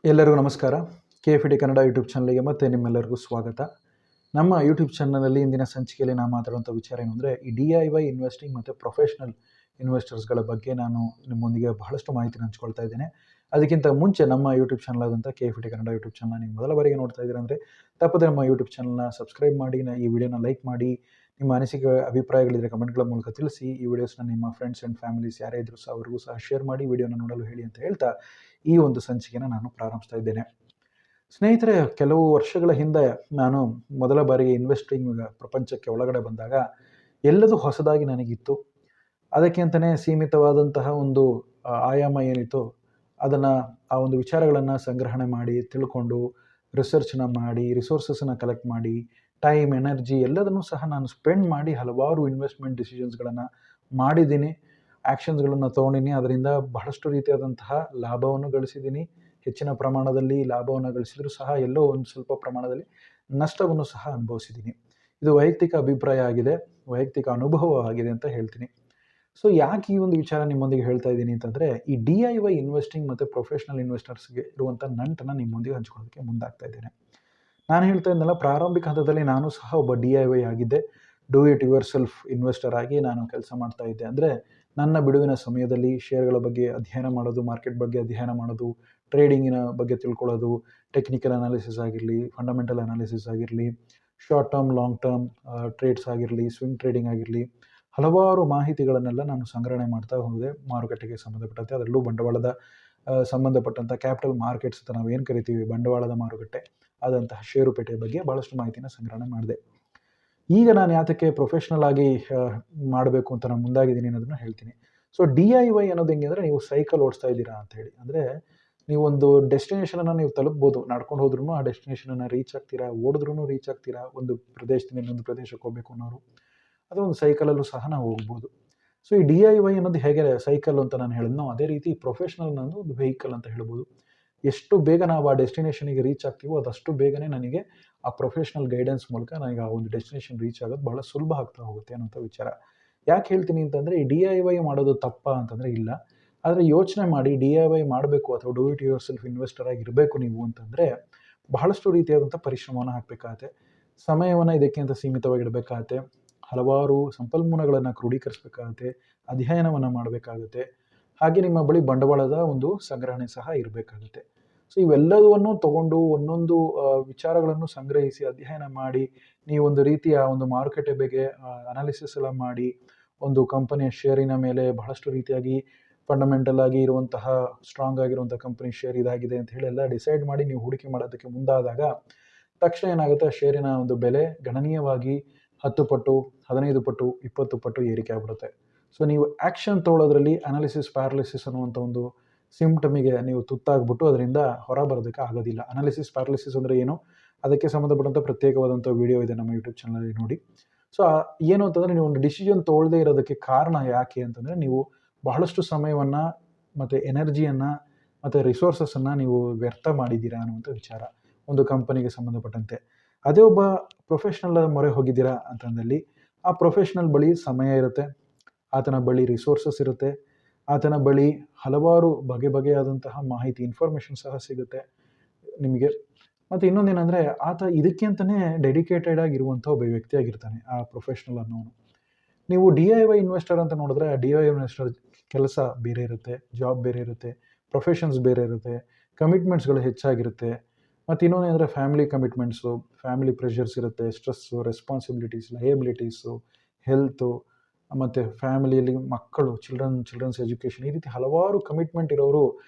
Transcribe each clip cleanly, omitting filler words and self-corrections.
ಎಲ್ಲರಿಗೂ ನಮಸ್ಕಾರ. KFD Kannada YouTube ಚಾನಲ್ಗೆ ಮತ್ತೆ ನಿಮ್ಮೆಲ್ಲರಿಗೂ ಸ್ವಾಗತ. ನಮ್ಮ ಯೂಟ್ಯೂಬ್ ಚಾನಲ್ನಲ್ಲಿ ಇಂದಿನ ಸಂಚಿಕೆಯಲ್ಲಿ ನಾನು ಮಾತಾಡುವಂಥ ವಿಚಾರ ಏನು ಅಂದರೆ, ಈ DIY ಇನ್ವೆಸ್ಟಿಂಗ್ ಮತ್ತು ಪ್ರೊಫೆಷ್ನಲ್ ಇನ್ವೆಸ್ಟರ್ಸ್ಗಳ ಬಗ್ಗೆ ನಾನು ನಿಮ್ಮೊಂದಿಗೆ ಬಹಳಷ್ಟು ಮಾಹಿತಿನ ಹಂಚ್ಕೊಳ್ತಾ ಇದ್ದೇನೆ. ಅದಕ್ಕಿಂತ ಮುಂಚೆ ನಮ್ಮ ಯೂಟ್ಯೂಬ್ ಚಾನಲ್ ಆದಂಥ KFD ಕನ್ನಡ ಯೂಟ್ಯೂಬ್ ಚಾನಲ್ ನೀವು ಮೊದಲ ಬಾರಿಗೆ ನೋಡ್ತಾ ಇದ್ದೀರಾ ಅಂದರೆ ತಪ್ಪದೆ ನಮ್ಮ ಯೂಟ್ಯೂಬ್ ಚಾನಲ್ನ ಸಬ್ಸ್ಕ್ರೈಬ್ ಮಾಡಿ, ಈ ವಿಡಿಯೋನ ಲೈಕ್ ಮಾಡಿ, ನಿಮ್ಮ ಅನಿಸಿಕೆ ಅಭಿಪ್ರಾಯಗಳಿದ್ರೆ ಕಮೆಂಟ್ಗಳ ಮೂಲಕ ತಿಳಿಸಿ. ಈ ವಿಡಿಯೋಸ್ನ ನಿಮ್ಮ ಫ್ರೆಂಡ್ಸ್ ಆ್ಯಂಡ್ ಫ್ಯಾಮಿಲೀಸ್ ಯಾರೇ ಇದ್ರೂ ಸಹ ಅವ್ರಿಗೂ ಸಹ ಶೇರ್ ಮಾಡಿ, ವಿಡಿಯೋನ ನೋಡಲು ಹೇಳಿ ಅಂತ ಹೇಳ್ತಾ ಈ ಒಂದು ಸಂಚಿಕೆನ ನಾನು ಪ್ರಾರಂಭಿಸ್ತಾ ಇದ್ದೇನೆ. ಸ್ನೇಹಿತರೆ, ಕೆಲವು ವರ್ಷಗಳ ಹಿಂದೆ ನಾನು ಮೊದಲ ಬಾರಿಗೆ ಇನ್ವೆಸ್ಟಿಂಗ್ ಪ್ರಪಂಚಕ್ಕೆ ಒಳಗಡೆ ಬಂದಾಗ ಎಲ್ಲದೂ ಹೊಸದಾಗಿ ನನಗಿತ್ತು. ಅದಕ್ಕೆ ಅಂತಲೇ ಸೀಮಿತವಾದಂತಹ ಒಂದು ಆಯಾಮ ಏನಿತ್ತು ಅದನ್ನು ಆ ಒಂದು ವಿಚಾರಗಳನ್ನು ಸಂಗ್ರಹಣೆ ಮಾಡಿ ತಿಳ್ಕೊಂಡು ರಿಸರ್ಚ್ನ ಮಾಡಿ ರಿಸೋರ್ಸಸ್ನ ಕಲೆಕ್ಟ್ ಮಾಡಿ ಟೈಮ್ ಎನರ್ಜಿ ಎಲ್ಲದನ್ನೂ ಸಹ ನಾನು ಸ್ಪೆಂಡ್ ಮಾಡಿ ಹಲವಾರು ಇನ್ವೆಸ್ಟ್ಮೆಂಟ್ ಡಿಸಿಷನ್ಸ್ಗಳನ್ನು ಮಾಡಿದ್ದೀನಿ, ಆ್ಯಕ್ಷನ್ಸ್ಗಳನ್ನು ತೊಗೊಂಡಿನಿ. ಅದರಿಂದ ಬಹಳಷ್ಟು ರೀತಿಯಾದಂತಹ ಲಾಭವನ್ನು ಗಳಿಸಿದ್ದೀನಿ. ಹೆಚ್ಚಿನ ಪ್ರಮಾಣದಲ್ಲಿ ಲಾಭವನ್ನು ಗಳಿಸಿದರೂ ಸಹ ಎಲ್ಲೋ ಒಂದು ಸ್ವಲ್ಪ ಪ್ರಮಾಣದಲ್ಲಿ ನಷ್ಟವನ್ನು ಸಹ ಅನುಭವಿಸಿದ್ದೀನಿ. ಇದು ವೈಯಕ್ತಿಕ ಅಭಿಪ್ರಾಯ ಆಗಿದೆ, ವೈಯಕ್ತಿಕ ಅನುಭವ ಆಗಿದೆ ಅಂತ ಹೇಳ್ತೀನಿ. ಸೊ ಯಾಕೆ ಈ ಒಂದು ವಿಚಾರ ನಿಮ್ಮೊಂದಿಗೆ ಹೇಳ್ತಾ ಇದ್ದೀನಿ ಅಂತಂದರೆ, ಈ DIY ಇನ್ವೆಸ್ಟಿಂಗ್ ಮತ್ತು ಪ್ರೊಫೆಷ್ನಲ್ ಇನ್ವೆಸ್ಟರ್ಸ್ಗೆ ಇರುವಂಥ ನಂಟನ್ನು ನಿಮ್ಮೊಂದಿಗೆ ಹಂಚ್ಕೊಳ್ಳೋದಕ್ಕೆ ಮುಂದಾಗ್ತಾ ಇದ್ದೇನೆ. ನಾನು ಹೇಳ್ತಾ ಇದ್ದೆನಲ್ಲ, ಪ್ರಾರಂಭಿಕ ಹಂತದಲ್ಲಿ ನಾನು ಸಹ ಒಬ್ಬ DIY ಆಗಿದ್ದೆ. Do it your self investor ಆಗಿ ನಾನು ಕೆಲಸ ಮಾಡ್ತಾ ಇದ್ದೆ. ಅಂದರೆ ನನ್ನ ಬಿಡುವಿನ ಸಮಯದಲ್ಲಿ ಶೇರ್ಗಳ ಬಗ್ಗೆ ಅಧ್ಯಯನ ಮಾಡೋದು, ಮಾರ್ಕೆಟ್ ಬಗ್ಗೆ ಅಧ್ಯಯನ ಮಾಡೋದು, ಟ್ರೇಡಿಂಗಿನ ಬಗ್ಗೆ ತಿಳ್ಕೊಳ್ಳೋದು, ಟೆಕ್ನಿಕಲ್ ಅನಾಲಿಸಿಸ್ ಆಗಿರಲಿ, ಫಂಡಮೆಂಟಲ್ ಅನಾಲಿಸಿಸ್ ಆಗಿರಲಿ, short term long term trades ಆಗಿರಲಿ, ಸ್ವಿಂಗ್ ಟ್ರೇಡಿಂಗ್ ಆಗಿರಲಿ, ಹಲವಾರು ಮಾಹಿತಿಗಳನ್ನೆಲ್ಲ ನಾನು ಸಂಗ್ರಹಣೆ ಮಾಡ್ತಾ ಹೋದೆ ಮಾರುಕಟ್ಟೆಗೆ ಸಂಬಂಧಪಟ್ಟಂತೆ. ಅದರಲ್ಲೂ ಬಂಡವಾಳದ ಸಂಬಂಧಪಟ್ಟಂಥ ಕ್ಯಾಪಿಟಲ್ ಮಾರ್ಕೆಟ್ಸ್ ಅಂತ ನಾವು ಏನು ಕರಿತೀವಿ, ಬಂಡವಾಳದ ಮಾರುಕಟ್ಟೆ ಆದಂತಹ ಷೇರುಪೇಟೆ ಬಗ್ಗೆ ಭಾಳಷ್ಟು ಮಾಹಿತಿನ ಸಂಗ್ರಹಣೆ ಮಾಡಿದೆ. ಈಗ ನಾನು ಯಾತಕ್ಕೆ ಪ್ರೊಫೆಷ್ನಲ್ ಆಗಿ ಮಾಡಬೇಕು ಅಂತ ನಾನು ಮುಂದಾಗಿದ್ದೀನಿ ಅನ್ನೋದನ್ನ ಹೇಳ್ತೀನಿ. ಸೊ DIY ಅನ್ನೋದು ಹೆಂಗೆ ಅಂದರೆ, ನೀವು ಸೈಕಲ್ ಓಡಿಸ್ತಾ ಇದ್ದೀರಾ ಅಂತ ಹೇಳಿ. ಅಂದರೆ ನೀವೊಂದು ಡೆಸ್ಟಿನೇಷನನ್ನು ನೀವು ತಲುಪ್ಬೋದು, ನಡ್ಕೊಂಡು ಹೋದ್ರೂ ಆ ಡೆಸ್ಟಿನೇಷನನ್ನು ರೀಚ್ ಆಗ್ತೀರಾ, ಓಡಿದ್ರೂ ರೀಚ್ ಆಗ್ತೀರಾ. ಒಂದು ಪ್ರದೇಶದಿಂದ ಇನ್ನೊಂದು ಪ್ರದೇಶಕ್ಕೆ ಹೋಗಬೇಕು ಅನ್ನೋರು, ಅದು ಒಂದು ಸೈಕಲಲ್ಲೂ ಸಹ ನಾವು ಹೋಗ್ಬೋದು. ಸೊ ಈ DIY ಅನ್ನೋದು ಹೇಗೆ ಸೈಕಲ್ ಅಂತ ನಾನು ಹೇಳಿದ್ನೋ, ಅದೇ ರೀತಿ ಪ್ರೊಫೆಷ್ನಲ್ ಅನ್ನೋದು ಒಂದು ವೆಹಿಕಲ್ ಅಂತ ಹೇಳ್ಬೋದು. ಎಷ್ಟು ಬೇಗ ನಾವು ಆ ಡೆಸ್ಟಿನೇಷನಿಗೆ ರೀಚ್ ಆಗ್ತೀವೋ ಅದಷ್ಟು ಬೇಗನೆ ನನಗೆ ಆ ಪ್ರೊಫೆಷ್ನಲ್ ಗೈಡೆನ್ಸ್ ಮೂಲಕ ನನಗೆ ಆ ಒಂದು ಡೆಸ್ಟಿನೇಷನ್ ರೀಚ್ ಆಗೋದು ಬಹಳ ಸುಲಭ ಆಗ್ತಾ ಹೋಗುತ್ತೆ ಅನ್ನೋಂಥ ವಿಚಾರ. ಯಾಕೆ ಹೇಳ್ತೀನಿ ಅಂತಂದರೆ, ಈ DIY ಮಾಡೋದು ತಪ್ಪಾ ಅಂತಂದರೆ ಇಲ್ಲ. ಆದರೆ ಯೋಚನೆ ಮಾಡಿ, DIY ಮಾಡಬೇಕು ಅಥವಾ do it your self investor ಆಗಿರಬೇಕು ನೀವು ಅಂತಂದರೆ ಬಹಳಷ್ಟು ರೀತಿಯಾದಂಥ ಪರಿಶ್ರಮವನ್ನು ಹಾಕಬೇಕಾಗತ್ತೆ. ಸಮಯವನ್ನು ಇದಕ್ಕೆ ಅಂತ ಸೀಮಿತವಾಗಿಡಬೇಕಾಗತ್ತೆ. ಹಲವಾರು ಸಂಪನ್ಮೂಲಗಳನ್ನು ಕ್ರೋಢೀಕರಿಸಬೇಕಾಗತ್ತೆ, ಅಧ್ಯಯನವನ್ನು ಮಾಡಬೇಕಾಗುತ್ತೆ. ಹಾಗೆ ನಿಮ್ಮ ಬಳಿ ಬಂಡವಾಳದ ಒಂದು ಸಂಗ್ರಹಣೆ ಸಹ ಇರಬೇಕಾಗುತ್ತೆ. ಸೊ ಇವೆಲ್ಲವನ್ನೂ ತಗೊಂಡು ಒಂದೊಂದು ವಿಚಾರಗಳನ್ನು ಸಂಗ್ರಹಿಸಿ ಅಧ್ಯಯನ ಮಾಡಿ, ನೀವೊಂದು ರೀತಿಯ ಒಂದು ಮಾರುಕಟ್ಟೆ ಬಗ್ಗೆ ಅನಾಲಿಸಿಸ್ ಎಲ್ಲ ಮಾಡಿ, ಒಂದು ಕಂಪನಿಯ ಷೇರಿನ ಮೇಲೆ ಬಹಳಷ್ಟು ರೀತಿಯಾಗಿ ಫಂಡಮೆಂಟಲ್ ಆಗಿ ಇರುವಂತಹ ಸ್ಟ್ರಾಂಗ್ ಆಗಿರುವಂಥ ಕಂಪನಿ ಶೇರ್ ಇದಾಗಿದೆ ಅಂತ ಹೇಳಿ ಎಲ್ಲ ಡಿಸೈಡ್ ಮಾಡಿ ನೀವು ಹೂಡಿಕೆ ಮಾಡೋದಕ್ಕೆ ಮುಂದಾದಾಗ ತಕ್ಷಣ ಏನಾಗುತ್ತೆ, ಶೇರಿನ ಒಂದು ಬೆಲೆ ಗಣನೀಯವಾಗಿ 10 ಪಟ್ಟು, 15 ಪಟ್ಟು, 20 ಪಟ್ಟು ಏರಿಕೆ ಆಗ್ಬಿಡುತ್ತೆ. ಸೊ ನೀವು ಆ್ಯಕ್ಷನ್ ತೊಗೊಳ್ಳೋದ್ರಲ್ಲಿ ಅನಾಲಿಸಿಸ್ ಪ್ಯಾರಾಲಿಸಿಸ್ ಅನ್ನುವಂಥ ಒಂದು ಸಿಂಪ್ಟಮಿಗೆ ನೀವು ತುತ್ತಾಗ್ಬಿಟ್ಟು ಅದರಿಂದ ಹೊರ ಬರೋದಕ್ಕೆ ಆಗೋದಿಲ್ಲ. ಅನಾಲಿಸಿಸ್ ಪ್ಯಾರಾಲಿಸಿಸ್ ಅಂದರೆ ಏನು, ಅದಕ್ಕೆ ಸಂಬಂಧಪಟ್ಟಂಥ ಪ್ರತ್ಯೇಕವಾದಂಥ ವಿಡಿಯೋ ಇದೆ ನಮ್ಮ ಯೂಟ್ಯೂಬ್ ಚಾನಲಲ್ಲಿ ನೋಡಿ. ಸೊ ಏನು ಅಂತಂದರೆ, ನೀವು ಒಂದು ಡಿಸಿಷನ್ ತೊಗೊಳ್ಳದೇ ಇರೋದಕ್ಕೆ ಕಾರಣ ಯಾಕೆ ಅಂತಂದರೆ, ನೀವು ಬಹಳಷ್ಟು ಸಮಯವನ್ನು ಮತ್ತು ಎನರ್ಜಿಯನ್ನು ಮತ್ತು ರಿಸೋರ್ಸಸನ್ನು ನೀವು ವ್ಯರ್ಥ ಮಾಡಿದ್ದೀರಾ ಅನ್ನುವಂಥ ವಿಚಾರ ಒಂದು ಕಂಪನಿಗೆ ಸಂಬಂಧಪಟ್ಟಂತೆ. ಅದೇ ಒಬ್ಬ ಪ್ರೊಫೆಷ್ನಲ್ ಮೊರೆ ಹೋಗಿದ್ದೀರಾ ಅಂತಂದಲ್ಲಿ, ಆ ಪ್ರೊಫೆಷ್ನಲ್ ಬಳಿ ಸಮಯ ಇರುತ್ತೆ, ಆತನ ಬಳಿ ರಿಸೋರ್ಸಸ್ ಇರುತ್ತೆ, ಆತನ ಬಳಿ ಹಲವಾರು ಬಗೆಯಾದಂತಹ ಮಾಹಿತಿ ಇನ್ಫಾರ್ಮೇಷನ್ ಸಹ ಸಿಗುತ್ತೆ ನಿಮಗೆ. ಮತ್ತು ಇನ್ನೊಂದೇನೆಂದರೆ, ಆತ ಇದಕ್ಕೆ ಅಂತಲೇ ಡೆಡಿಕೇಟೆಡ್ ಆಗಿರುವಂಥ ಒಬ್ಬ ವ್ಯಕ್ತಿಯಾಗಿರ್ತಾನೆ ಆ ಪ್ರೊಫೆಷ್ನಲ್ ಅನ್ನೋನು. ನೀವು DIY ಇನ್ವೆಸ್ಟರ್ ಅಂತ ನೋಡಿದ್ರೆ, ಆ DIY ಇನ್ವೆಸ್ಟರ್ ಕೆಲಸ ಬೇರೆ ಇರುತ್ತೆ, ಜಾಬ್ ಬೇರೆ ಇರುತ್ತೆ, ಪ್ರೊಫೆಷನ್ಸ್ ಬೇರೆ ಇರುತ್ತೆ, ಕಮಿಟ್ಮೆಂಟ್ಸ್ಗಳು ಹೆಚ್ಚಾಗಿರುತ್ತೆ. ಮತ್ತು ಇನ್ನೊಂದೇನೆಂದರೆ ಫ್ಯಾಮಿಲಿ ಕಮಿಟ್ಮೆಂಟ್ಸು, ಫ್ಯಾಮಿಲಿ ಪ್ರೆಷರ್ಸ್ ಇರುತ್ತೆ, ಸ್ಟ್ರೆಸ್ಸು, ರೆಸ್ಪಾನ್ಸಿಬಿಲಿಟೀಸ್, ಲಯಬಿಲಿಟೀಸು, ಹೆಲ್ತು, ಮತ್ತು ಫ್ಯಾಮಿಲಿಯಲ್ಲಿ ಮಕ್ಕಳು, ಚಿಲ್ಡ್ರನ್ಸ್ ಎಜುಕೇಷನ್, ಈ ರೀತಿ ಹಲವಾರು ಕಮಿಟ್ಮೆಂಟ್ ಇರೋರು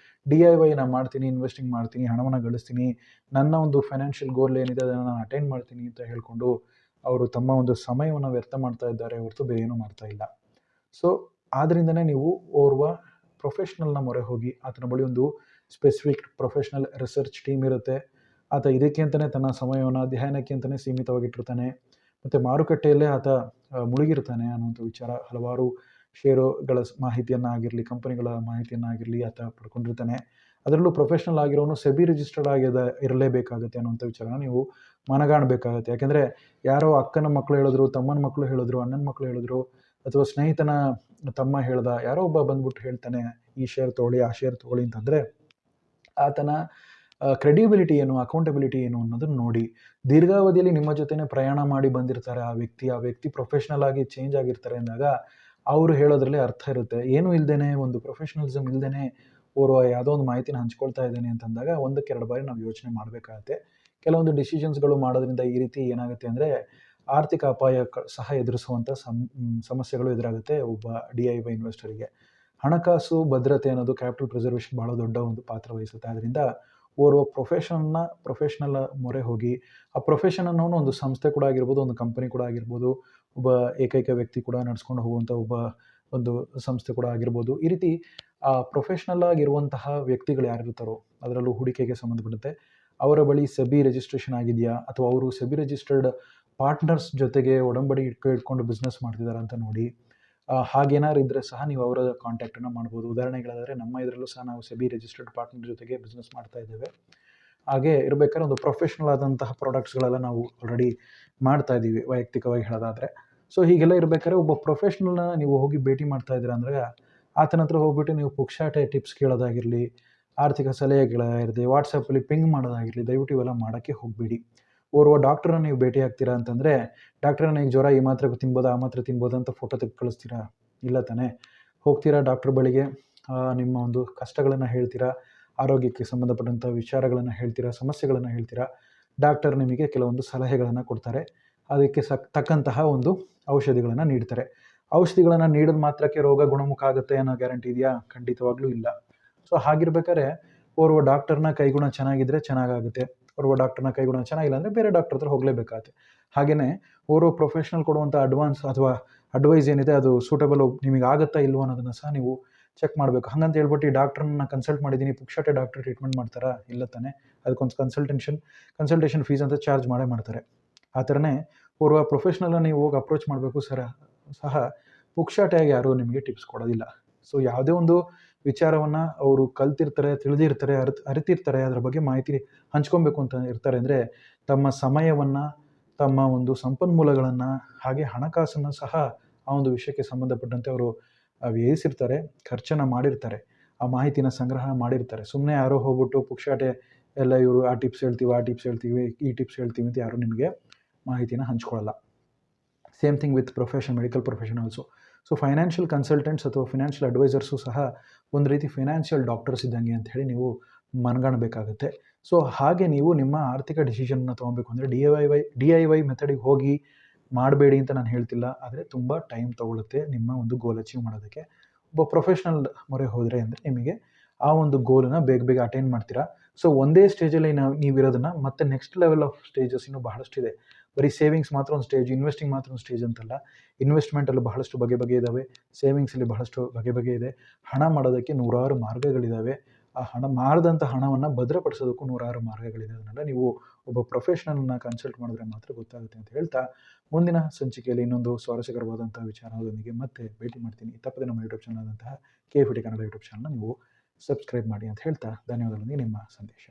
DIY ನಾನು ಮಾಡ್ತೀನಿ, ಇನ್ವೆಸ್ಟಿಂಗ್ ಮಾಡ್ತೀನಿ, ಹಣವನ್ನು ಗಳಿಸ್ತೀನಿ, ನನ್ನ ಒಂದು ಫೈನಾನ್ಷಿಯಲ್ ಗೋಲ್ ಏನಿದೆ ಅದನ್ನು ನಾನು ಅಟೈನ್ ಮಾಡ್ತೀನಿ ಅಂತ ಹೇಳ್ಕೊಂಡು ಅವರು ತಮ್ಮ ಒಂದು ಸಮಯವನ್ನು ವ್ಯರ್ಥ ಮಾಡ್ತಾ ಇದ್ದಾರೆ ಹೊರತು ಬೇರೆ ಏನೂ ಮಾಡ್ತಾ ಇಲ್ಲ. ಸೊ ಆದ್ದರಿಂದನೇ ನೀವು ಓರ್ವ ಪ್ರೊಫೆಷ್ನಲ್ನ ಮೊರೆ ಹೋಗಿ, ಆತನ ಬಳಿ ಒಂದು ಸ್ಪೆಸಿಫಿಕ್ ಪ್ರೊಫೆಷ್ನಲ್ ರಿಸರ್ಚ್ ಟೀಮ್ ಇರುತ್ತೆ. ಆತ ಇದಕ್ಕೆ ಅಂತಲೇ ತನ್ನ ಸಮಯವನ್ನು ಅಧ್ಯಯನಕ್ಕೆ ಅಂತಲೇ ಸೀಮಿತವಾಗಿಟ್ಟಿರ್ತಾನೆ. ಮತ್ತು ಮಾರುಕಟ್ಟೆಯಲ್ಲೇ ಆತ ಮುಳುಗಿರ್ತಾನೆ ಅನ್ನುವಂಥ ವಿಚಾರ. ಹಲವಾರು ಷೇರುಗಳ ಮಾಹಿತಿಯನ್ನು ಆಗಿರಲಿ, ಕಂಪನಿಗಳ ಮಾಹಿತಿಯನ್ನು ಆಗಿರಲಿ ಆತ ಪಡ್ಕೊಂಡಿರ್ತಾನೆ. ಅದರಲ್ಲೂ ಪ್ರೊಫೆಷ್ನಲ್ ಆಗಿರೋನು ಸೆಬಿ ರಿಜಿಸ್ಟರ್ಡ್ ಇರಲೇಬೇಕಾಗುತ್ತೆ ಅನ್ನುವಂಥ ವಿಚಾರನ ನೀವು ಮನಗಾಣಬೇಕಾಗತ್ತೆ. ಯಾಕೆಂದರೆ ಯಾರೋ ಅಕ್ಕನ ಮಕ್ಕಳು ಹೇಳಿದ್ರು, ತಮ್ಮನ ಮಕ್ಕಳು ಹೇಳಿದ್ರು, ಅಣ್ಣನ ಮಕ್ಕಳು ಹೇಳಿದ್ರು, ಅಥವಾ ಸ್ನೇಹಿತನ ತಮ್ಮ ಹೇಳ್ದ, ಯಾರೋ ಒಬ್ಬ ಬಂದ್ಬಿಟ್ಟು ಹೇಳ್ತಾನೆ ಈ ಶೇರ್ ತೊಗೊಳ್ಳಿ, ಆ ಶೇರ್ ತೊಗೊಳ್ಳಿ ಅಂತಂದರೆ ಆತನ ಕ್ರೆಡಿಬಿಲಿಟಿ ಏನು, ಅಕೌಂಟಬಿಲಿಟಿ ಏನು ಅನ್ನೋದನ್ನು ನೋಡಿ. ದೀರ್ಘಾವಧಿಯಲ್ಲಿ ನಿಮ್ಮ ಜೊತೆನೇ ಪ್ರಯಾಣ ಮಾಡಿ ಬಂದಿರ್ತಾರೆ ಆ ವ್ಯಕ್ತಿ ಪ್ರೊಫೆಷ್ನಲ್ ಆಗಿ ಚೇಂಜ್ ಆಗಿರ್ತಾರೆ ಅಂದಾಗ ಅವರು ಹೇಳೋದ್ರಲ್ಲಿ ಅರ್ಥ ಇರುತ್ತೆ. ಏನೂ ಇಲ್ದೇ, ಒಂದು ಪ್ರೊಫೆಷ್ನಲಿಸಮ್ ಇಲ್ದೇ ಅವರು ಯಾವುದೋ ಒಂದು ಮಾಹಿತಿನ ಹಂಚ್ಕೊಳ್ತಾ ಇದ್ದೇನೆ ಅಂತಂದಾಗ 1-2 ಬಾರಿ ನಾವು ಯೋಚನೆ ಮಾಡಬೇಕಾಗತ್ತೆ. ಕೆಲವೊಂದು ಡಿಸಿಷನ್ಸ್ಗಳು ಮಾಡೋದ್ರಿಂದ ಈ ರೀತಿ ಏನಾಗುತ್ತೆ ಅಂದರೆ ಆರ್ಥಿಕ ಅಪಾಯ ಸಹ ಎದುರಿಸುವಂಥ ಸಮಸ್ಯೆಗಳು ಎದುರಾಗುತ್ತೆ ಒಬ್ಬ DIY ಇನ್ವೆಸ್ಟರಿಗೆ. ಹಣಕಾಸು ಭದ್ರತೆ ಅನ್ನೋದು ಕ್ಯಾಪಿಟಲ್ ಪ್ರಿಸರ್ವೇಷನ್ ಭಾಳ ದೊಡ್ಡ ಒಂದು ಪಾತ್ರ ವಹಿಸುತ್ತೆ. ಆದ್ದರಿಂದ ಓರ್ವ ಪ್ರೊಫೆಷ್ನಲ್ ಮೊರೆ ಹೋಗಿ, ಆ ಪ್ರೊಫೆಷನ್ ಅನ್ನೋನು ಒಂದು ಸಂಸ್ಥೆ ಕೂಡ ಆಗಿರ್ಬೋದು, ಒಂದು ಕಂಪನಿ ಕೂಡ ಆಗಿರ್ಬೋದು, ಒಬ್ಬ ಏಕೈಕ ವ್ಯಕ್ತಿ ಕೂಡ ನಡೆಸ್ಕೊಂಡು ಹೋಗುವಂಥ ಒಂದು ಸಂಸ್ಥೆ ಕೂಡ ಆಗಿರ್ಬೋದು. ಈ ರೀತಿ ಪ್ರೊಫೆಷ್ನಲ್ ಆಗಿರುವಂತಹ ವ್ಯಕ್ತಿಗಳು ಯಾರಿರ್ತಾರೋ, ಅದರಲ್ಲೂ ಹೂಡಿಕೆಗೆ ಸಂಬಂಧಪಟ್ಟಂತೆ ಅವರ ಬಳಿ ಸೆಬಿ ರಿಜಿಸ್ಟ್ರೇಷನ್ ಆಗಿದೆಯಾ, ಅಥವಾ ಅವರು ಸೆಬಿ ರಿಜಿಸ್ಟರ್ಡ್ ಪಾರ್ಟ್ನರ್ಸ್ ಜೊತೆಗೆ ಒಡಂಬಡಿಕೆ ಇಟ್ಕೊಂಡು ಬಿಸ್ನೆಸ್ ಮಾಡ್ತಿದ್ದಾರೆ ಅಂತ ನೋಡಿ. ಹಾಗೇನಾದ್ರು ಇದ್ದರೆ ಸಹ ನೀವು ಅವರ ಕಾಂಟ್ಯಾಕ್ಟನ್ನು ಮಾಡ್ಬೋದು. ಉದಾಹರಣೆಗಳಾದರೆ ನಮ್ಮ ಇದರಲ್ಲೂ ಸಹ ನಾವು ಸೆಬಿ ರಿಜಿಸ್ಟರ್ಡ್ ಪಾರ್ಟ್ನರ್ ಜೊತೆಗೆ ಬಿಸ್ನೆಸ್ ಮಾಡ್ತಾ ಇದ್ದೇವೆ. ಹಾಗೆ ಇರಬೇಕಾದ್ರೆ ಒಂದು ಪ್ರೊಫೆಷ್ನಲ್ ಆದಂತಹ ಪ್ರಾಡಕ್ಟ್ಸ್ಗಳೆಲ್ಲ ನಾವು ಆಲ್ರೆಡಿ ಮಾಡ್ತಾ ಇದ್ದೀವಿ, ವೈಯಕ್ತಿಕವಾಗಿ ಹೇಳೋದಾದರೆ. ಸೊ ಹೀಗೆಲ್ಲ ಇರಬೇಕಾದ್ರೆ ಒಬ್ಬ ಪ್ರೊಫೆಷ್ನಲ್ನ ನೀವು ಹೋಗಿ ಭೇಟಿ ಮಾಡ್ತಾ ಇದ್ದೀರಾ ಅಂದರೆ ಆತನ ಹತ್ರ ಹೋಗ್ಬಿಟ್ಟು ನೀವು ಪುಕ್ಷಾಟೆ ಟಿಪ್ಸ್ ಕೇಳೋದಾಗಿರಲಿ, ಆರ್ಥಿಕ ಸಲಹೆಗಳಾಗಿರಲಿ, ವಾಟ್ಸಪ್ಪಲ್ಲಿ ಪಿಂಗ್ ಮಾಡೋದಾಗಿರಲಿ, ದಯವಿಟ್ಟು ಇವೆಲ್ಲ ಮಾಡೋಕ್ಕೆ ಹೋಗಬೇಡಿ. ಓರ್ವ ಡಾಕ್ಟ್ರನ್ನ ನೀವು ಭೇಟಿ ಆಗ್ತೀರಾ ಅಂತಂದರೆ, ಡಾಕ್ಟ್ರನ್ನ ನನಗೆ ಜ್ವರ, ಈ ಮಾತ್ರೆ ತಿನ್ಬೋದಾ, ಆ ಮಾತ್ರೆ ತಿನ್ಬೋದಾ ಅಂತ ಫೋಟೋ ತೆಗೆದು ಕಳಿಸ್ತೀರಾ? ಇಲ್ಲ ತಾನೇ. ಹೋಗ್ತೀರಾ ಡಾಕ್ಟ್ರ್ ಬಳಿಗೆ, ನಿಮ್ಮ ಒಂದು ಕಷ್ಟಗಳನ್ನು ಹೇಳ್ತೀರಾ, ಆರೋಗ್ಯಕ್ಕೆ ಸಂಬಂಧಪಟ್ಟಂಥ ವಿಚಾರಗಳನ್ನು ಹೇಳ್ತೀರಾ, ಸಮಸ್ಯೆಗಳನ್ನು ಹೇಳ್ತೀರಾ. ಡಾಕ್ಟರ್ ನಿಮಗೆ ಕೆಲವೊಂದು ಸಲಹೆಗಳನ್ನು ಕೊಡ್ತಾರೆ, ಅದಕ್ಕೆ ತಕ್ಕಂತಹ ಒಂದು ಔಷಧಿಗಳನ್ನು ನೀಡ್ತಾರೆ. ಔಷಧಿಗಳನ್ನು ನೀಡಿದ ಮಾತ್ರಕ್ಕೆ ರೋಗ ಗುಣಮುಖ ಆಗುತ್ತೆ ಅನ್ನೋ ಗ್ಯಾರಂಟಿ ಇದೆಯಾ? ಖಂಡಿತವಾಗ್ಲೂ ಇಲ್ಲ. ಸೊ ಹಾಗಿರ್ಬೇಕಾದ್ರೆ ಓರ್ವ ಡಾಕ್ಟರ್ನ ಕೈಗುಣ ಚೆನ್ನಾಗಿದ್ದರೆ ಚೆನ್ನಾಗಾಗುತ್ತೆ, ಓರ್ವ ಡಾಕ್ಟರ್ನ ಕೈಗುಣ ಚೆನ್ನಾಗಿಲ್ಲ ಅಂದರೆ ಬೇರೆ ಡಾಕ್ಟರ್ ಹತ್ರ ಹೋಗಲೇಬೇಕಾಗುತ್ತೆ. ಹಾಗೆಯೇ ಓರ್ವ ಪ್ರೊಫೆಷ್ನಲ್ ಕೊಡುವಂಥ ಅಡ್ವಾನ್ಸ್ ಅಥವಾ ಅಡ್ವೈಸ್ ಏನಿದೆ ಅದು ಸೂಟಬಲ್ ನಿಮಗೆ ಆಗುತ್ತಾ ಇಲ್ವೋ ಅನ್ನೋದನ್ನು ಸಹ ನೀವು ಚೆಕ್ ಮಾಡಬೇಕು. ಹಾಗಂತ ಹೇಳ್ಬಿಟ್ಟು ಈ ಡಾಕ್ಟ್ರನ್ನ ಕನ್ಸಲ್ಟ್ ಮಾಡಿದ್ದೀನಿ, ಪುಕ್ಷಾಟೆ ಡಾಕ್ಟರ್ ಟ್ರೀಟ್ಮೆಂಟ್ ಮಾಡ್ತಾರಾ? ಇಲ್ಲ ತಾನೇ. ಅದಕ್ಕೊಂದು ಕನ್ಸಲ್ಟೇಷನ್ ಫೀಸ್ ಅಂತ ಚಾರ್ಜ್ ಮಾಡ್ತಾರೆ. ಆ ಥರನೇ ಓರ್ವ ಪ್ರೊಫೆಷ್ನಲ್ನ ನೀವು ಹೋಗಿ ಅಪ್ರೋಚ್ ಮಾಡಬೇಕು ಸಹ ಪುಕ್ಷಾಟೆಯಾಗಿ ಯಾರೂ ನಿಮಗೆ ಟಿಪ್ಸ್ ಕೊಡೋದಿಲ್ಲ. ಸೊ ಯಾವುದೇ ಒಂದು ವಿಚಾರವನ್ನು ಅವರು ಕಲ್ತಿರ್ತಾರೆ, ತಿಳಿದಿರ್ತಾರೆ, ಅರಿತಿರ್ತಾರೆ, ಅದರ ಬಗ್ಗೆ ಮಾಹಿತಿ ಹಂಚ್ಕೊಬೇಕು ಅಂತ ಇರ್ತಾರೆ ಅಂದರೆ ತಮ್ಮ ಸಮಯವನ್ನು, ತಮ್ಮ ಒಂದು ಸಂಪನ್ಮೂಲಗಳನ್ನು, ಹಾಗೆ ಹಣಕಾಸನ್ನು ಸಹ ಆ ಒಂದು ವಿಷಯಕ್ಕೆ ಸಂಬಂಧಪಟ್ಟಂತೆ ಅವರು ವ್ಯಯಿಸಿರ್ತಾರೆ, ಖರ್ಚನ್ನು ಮಾಡಿರ್ತಾರೆ, ಆ ಮಾಹಿತಿನ ಸಂಗ್ರಹ ಮಾಡಿರ್ತಾರೆ. ಸುಮ್ಮನೆ ಯಾರೋ ಹೋಗ್ಬಿಟ್ಟು ಪುಕ್ಷಾಟೆ ಎಲ್ಲ ಇವರು ಆ ಟಿಪ್ಸ್ ಹೇಳ್ತೀವಿ, ಈ ಟಿಪ್ಸ್ ಹೇಳ್ತೀವಿ ಅಂತ ಯಾರೂ ನಿಮಗೆ ಮಾಹಿತಿನ ಹಂಚ್ಕೊಳ್ಳಲ್ಲ. Same thing with medical profession also. So financial consultants ಅಥವಾ ಫಿನಾನ್ಷಿಯಲ್ ಅಡ್ವೈಸರ್ಸು ಸಹ ಒಂದು ರೀತಿ ಫೈನಾನ್ಷಿಯಲ್ ಡಾಕ್ಟರ್ಸ್ ಇದ್ದಂಗೆ ಅಂತ ಹೇಳಿ ನೀವು ಮನಗಾಣಬೇಕಾಗುತ್ತೆ. ಸೊ ಹಾಗೆ ನೀವು ನಿಮ್ಮ ಆರ್ಥಿಕ ಡಿಸಿಷನ್ನ ತೊಗೊಬೇಕು ಅಂದರೆ DIY ಮೆಥಡಿಗೆ ಹೋಗಿ ಮಾಡಬೇಡಿ ಅಂತ ನಾನು ಹೇಳ್ತಿಲ್ಲ, ಆದರೆ ತುಂಬ ಟೈಮ್ ತೊಗೊಳುತ್ತೆ ನಿಮ್ಮ ಒಂದು ಗೋಲ್ ಅಚೀವ್ ಮಾಡೋದಕ್ಕೆ. ಒಬ್ಬ ಪ್ರೊಫೆಷ್ನಲ್ ಮೊರೆ ಹೋದರೆ ಅಂದರೆ ನಿಮಗೆ ಆ ಒಂದು ಗೋಲನ್ನು ಬೇಗ ಅಟೈನ್ ಮಾಡ್ತೀರಾ. ಸೊ ಒಂದೇ ಸ್ಟೇಜಲ್ಲಿ ನೀವಿರೋದನ್ನು ಮತ್ತೆ ನೆಕ್ಸ್ಟ್ ಲೆವೆಲ್ ಆಫ್ ಸ್ಟೇಜಸ್ ಇನ್ನೂ ಬಹಳಷ್ಟಿದೆ. ಬರೀ ಸೇವಿಂಗ್ಸ್ ಮಾತ್ರ ಒಂದು ಸ್ಟೇಜ್, ಇನ್ವೆಸ್ಟಿಂಗ್ ಮಾತ್ರ ಒಂದು ಸ್ಟೇಜ್ ಅಂತಲ್ಲ. ಇನ್ವೆಸ್ಟ್ಮೆಂಟಲ್ಲೂ ಬಹಳಷ್ಟು ಬಗೆ ಇದ್ದಾವೆ, ಸೇವಿಂಗ್ಸಲ್ಲಿ ಬಹಳಷ್ಟು ಬಗೆ ಇದೆ. ಹಣ ಮಾಡೋದಕ್ಕೆ ನೂರಾರು ಮಾರ್ಗಗಳಿದ್ದಾವೆ. ಆ ಮಾಡಿದಂಥ ಹಣವನ್ನು ಭದ್ರಪಡಿಸೋದಕ್ಕೂ ನೂರಾರು ಮಾರ್ಗಗಳಿದೆ. ಅದನ್ನೆಲ್ಲ ನೀವು ಒಬ್ಬ ಪ್ರೊಫೆಷ್ನಲ್ನ ಕನ್ಸಲ್ಟ್ ಮಾಡಿದ್ರೆ ಮಾತ್ರ ಗೊತ್ತಾಗುತ್ತೆ ಅಂತ ಹೇಳ್ತಾ, ಮುಂದಿನ ಸಂಚಿಕೆಯಲ್ಲಿ ಇನ್ನೊಂದು ಸ್ವಾರಸ್ಯಕರವಾದಂಥ ವಿಚಾರದೊಂದಿಗೆ ಮತ್ತೆ ಭೇಟಿ ಮಾಡ್ತೀನಿ. ತಪ್ಪದೆ ನಮ್ಮ ಯೂಟ್ಯೂಬ್ ಚಾನಲ್ ಆದಂತಹ KFD ಕನ್ನಡ ಯೂಟ್ಯೂಬ್ ಚಾನಲ್ನ ನೀವು ಸಬ್ಸ್ಕ್ರೈಬ್ ಮಾಡಿ ಅಂತ ಹೇಳ್ತಾ, ಧನ್ಯವಾದಗಳೊಂದಿಗೆ ನಿಮ್ಮ ಸಂದೇಶ.